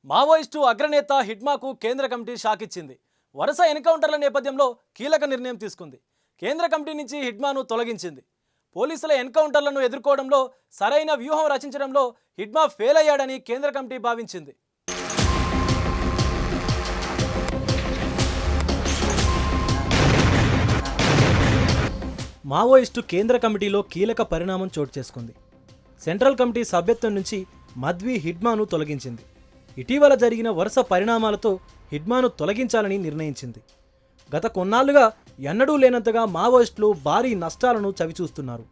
Maoist అగ్రనేత హిడ్మాకు కేంద్ర committee shock ఇచ్చింది. వరుస ఎన్కౌంటర్ల నేపథ్యంలో కీలక నిర్ణయం తీసుకుంది. కేంద్ర కమిటీ నుంచి హిడ్మాను తొలగించింది. పోలీసుల ఎన్కౌంటర్లను ఎదుర్కోవడంలో సరైన వ్యూహం రచించడంలో హిడ్మా ఫెయిల్ అయ్యాడని కేంద్ర కమిటీ భావించింది. మావోయిస్టు కేంద్ర కమిటీలో కీలక పరిణామం చోటు చేసుకుంది. సెంట్రల్ కమిటీ సభ్యత్వం నుంచి మధ్వి హిడ్మాను తొలగించింది. ఇటీవల జరిగిన వరుస పరిణామాలతో హిడ్మాను తొలగించాలని నిర్ణయించింది. గత కొన్నాళ్లుగా ఎన్నడూ లేనంతగా మావోయిస్టులు భారీ నష్టాలను చవిచూస్తున్నారు.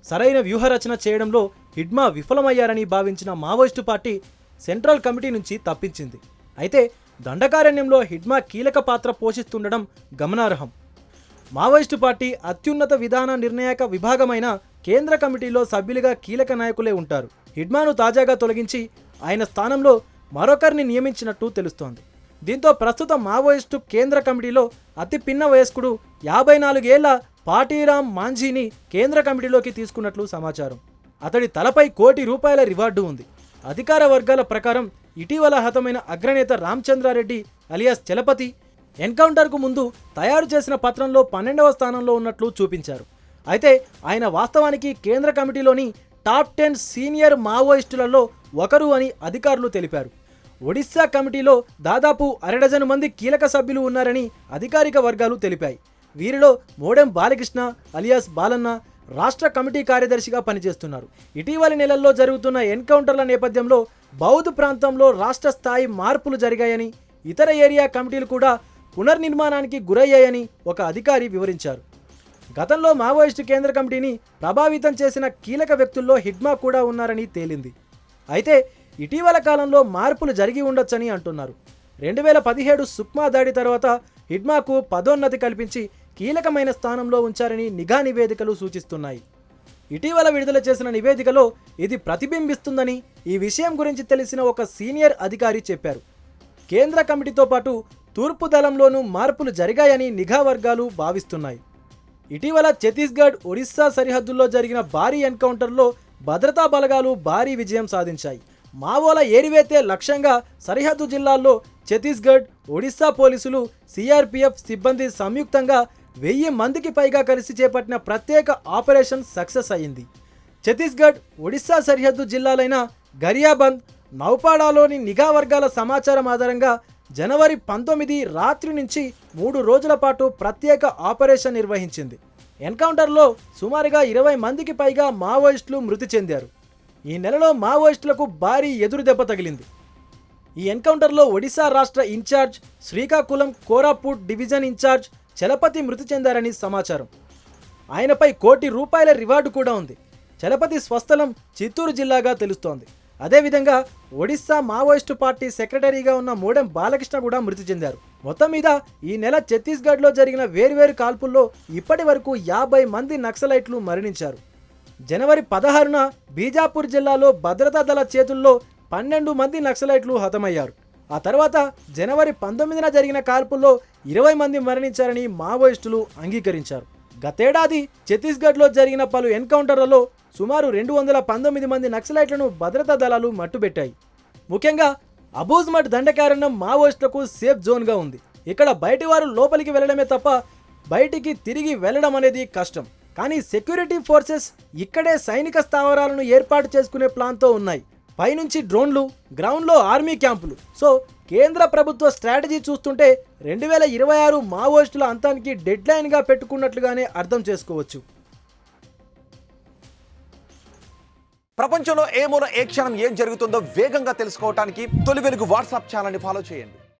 సరైన వ్యూహరచన చేయడంలో హిడ్మా విఫలమయ్యారని భావించిన మావోయిస్టు పార్టీ సెంట్రల్ కమిటీ నుంచి తప్పించింది. అయితే దండకారణ్యంలో హిడ్మా కీలక పాత్ర పోషిస్తుండడం గమనార్హం. మావోయిస్టు పార్టీ అత్యున్నత విధాన నిర్ణాయక విభాగమైన కేంద్ర కమిటీలో సభ్యులుగా కీలక నాయకులే ఉంటారు. హిడ్మాను తాజాగా తొలగించి ఆయన స్థానంలో మరొకరిని నియమించినట్టు తెలుస్తోంది. దీంతో ప్రస్తుతం మావోయిస్టు కేంద్ర కమిటీలో అతి పిన్న వయస్కుడు 54 ఏళ్ల పాటీరామ్ మాంఝీని కేంద్ర కమిటీలోకి తీసుకున్నట్లు సమాచారం. అతడి తలపై ₹1 కోటి రివార్డు ఉంది. అధికార వర్గాల ప్రకారం ఇటీవల హతమైన అగ్రనేత రామచంద్రారెడ్డి అలియాస్ చలపతి ఎన్కౌంటర్కు ముందు తయారు చేసిన పత్రంలో 12వ స్థానంలో ఉన్నట్లు చూపించారు. అయితే ఆయన వాస్తవానికి కేంద్ర కమిటీలోని టాప్ 10 సీనియర్ మావోయిస్టులలో ఒకరు అని అధికారులు తెలిపారు. ఒడిశా కమిటీలో దాదాపు 6 డజను మంది కీలక సభ్యులు ఉన్నారని అధికారిక వర్గాలు తెలిపాయి. వీరిలో మోడెం బాలకృష్ణ అలియాస్ బాలన్న రాష్ట్ర కమిటీ కార్యదర్శిగా పనిచేస్తున్నారు. ఇటీవలి నెలల్లో జరుగుతున్న ఎన్కౌంటర్ల నేపథ్యంలో బౌద్ధ్ ప్రాంతంలో రాష్ట్ర స్థాయి మార్పులు జరిగాయని, ఇతర ఏరియా కమిటీలు కూడా పునర్నిర్మాణానికి గురయ్యాయని ఒక అధికారి వివరించారు. గతంలో మావోయిస్టు కేంద్ర కమిటీని ప్రభావితం చేసిన కీలక వ్యక్తుల్లో హిడ్మా కూడా ఉన్నారని తేలింది. అయితే ఇటీవల కాలంలో మార్పులు జరిగి ఉండొచ్చని అంటున్నారు. 2017 సుక్మా దాడి తర్వాత హిడ్మాకు పదోన్నతి కల్పించి కీలకమైన స్థానంలో ఉంచారని నిఘా నివేదికలు సూచిస్తున్నాయి. ఇటీవల విడుదల చేసిన నివేదికలో ఇది ప్రతిబింబిస్తుందని ఈ విషయం గురించి తెలిసిన ఒక సీనియర్ అధికారి చెప్పారు. కేంద్ర కమిటీతో పాటు తూర్పు దళంలోనూ మార్పులు జరిగాయని నిఘా వర్గాలు భావిస్తున్నాయి. ఇటీవల ఛత్తీస్గఢ్ ఒడిశా సరిహద్దుల్లో జరిగిన భారీ ఎన్కౌంటర్లో భద్రతా బలగాలు భారీ విజయం సాధించాయి. మావోల ఏరివేతే లక్ష్యంగా సరిహద్దు జిల్లాల్లో ఛత్తీస్గఢ్ ఒడిశా పోలీసులు సిఆర్పిఎఫ్ సిబ్బంది సంయుక్తంగా 1000 మందికి పైగా కలిసి చేపట్టిన ప్రత్యేక ఆపరేషన్ సక్సెస్ అయింది. ఛత్తీస్గఢ్ ఒడిశా సరిహద్దు జిల్లాలైన గరియాబంద్ నౌపాడాలోని నిఘా వర్గాల సమాచారం ఆధారంగా జనవరి 19 రాత్రి నుంచి 3 రోజుల పాటు ప్రత్యేక ఆపరేషన్ నిర్వహించింది. ఎన్కౌంటర్లో సుమారుగా 20 మందికి పైగా మావోయిస్టులు మృతి చెందారు. ఈ నెలలో మావోయిస్టులకు భారీ ఎదురు దెబ్బ తగిలింది. ఈ ఎన్కౌంటర్లో ఒడిశా రాష్ట్ర incharge, Srikakulam Koraput division incharge Chalapathi మృతి చెందారని సమాచారం. ఆయనపై ₹1 కోటి రివార్డు కూడా ఉంది. చలపతి స్వస్థలం చిత్తూరు జిల్లాగా తెలుస్తోంది. అదేవిధంగా ఒడిశా మావోయిస్టు పార్టీ సెక్రటరీగా ఉన్న మోడెం బాలకృష్ణ కూడా మృతి చెందారు. మొత్తం మీద ఈ నెల ఛత్తీస్గఢ్లో జరిగిన వేర్వేరు కాల్పుల్లో ఇప్పటి వరకు 50 మంది నక్సలైట్లు మరణించారు. జనవరి 16న బీజాపూర్ జిల్లాలో భద్రతా దళ చేతుల్లో 12 మంది నక్సలైట్లు హతమయ్యారు. ఆ తర్వాత జనవరి 19న జరిగిన కాల్పుల్లో 20 మంది మరణించారని మావోయిస్టులు అంగీకరించారు. గతేడాది ఛత్తీస్గఢ్లో జరిగిన పలు ఎన్కౌంటర్లలో సుమారు 219 మంది నక్సలైట్లను భద్రతా దళాలు మట్టుబెట్టాయి. ముఖ్యంగా అబూజ్మఠ్ దండకారణ్యం మావోయిస్టులకు సేఫ్ జోన్గా ఉంది. ఇక్కడ బయటి వారు లోపలికి వెళ్ళడమే తప్ప బయటికి తిరిగి వెళ్ళడం అనేది కష్టం. కానీ సెక్యూరిటీ ఫోర్సెస్ ఇక్కడే సైనిక స్థావరాలను ఏర్పాటు చేసుకునే ప్లాన్తో ఉన్నాయి. పైనుంచి డ్రోన్లు, గ్రౌండ్లో ఆర్మీ క్యాంపులు. సో కేంద్ర ప్రభుత్వ స్ట్రాటజీ చూస్తుంటే 2026 మావోయిస్టుల అంతానికి డెడ్లైన్గా పెట్టుకున్నట్లుగానే అర్థం చేసుకోవచ్చు. ప్రపంచంలో ఏ మూల ఏ క్షణం ఏం జరుగుతుందో వేగంగా తెలుసుకోవడానికి తొలి వెలుగు వాట్సాప్ ఛానల్ని ఫాలో చేయండి.